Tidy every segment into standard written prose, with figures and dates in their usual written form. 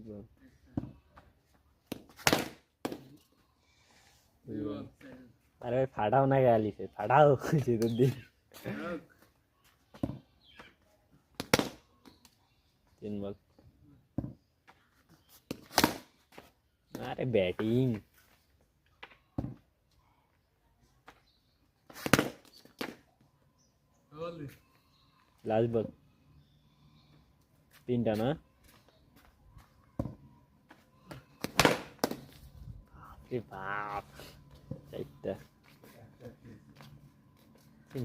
अरे भाई फाड़ाओ ना गाली से फाड़ाओ जिदुद्दीन 3 बॉल अरे बैटिंग लास्ट बॉल 3টা ना बाप 4টা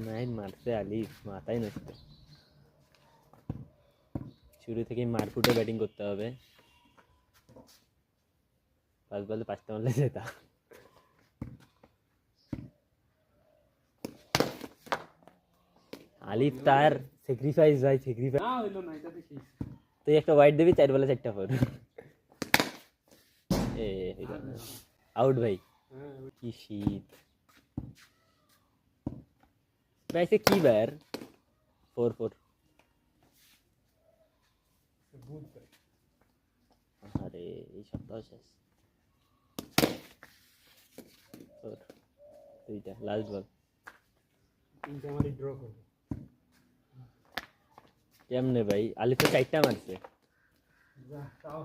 नाइन मारছে আলিফ মাথায় নষ্ট শুরু থেকে মারকুটে ব্যাটিং করতে হবে 5 বলে 5টা মারলে জেতা আলিফ তার স্যাক্রিফাইস ভাই স্যাক্রিফাইস না হইলো না এটা দেখিস তুই একটা ওয়াইড দিবি 4 বলে 4টা ফোর এ আউট ভাই কি শীত वैसे की बार 4-4 अरे ये सप्ताह शेष 4 দুইটা লাস্ট বল 3টা মারি ড্র করব কেমনে ভাই আলিফ তো 4টা মারছে যা তাও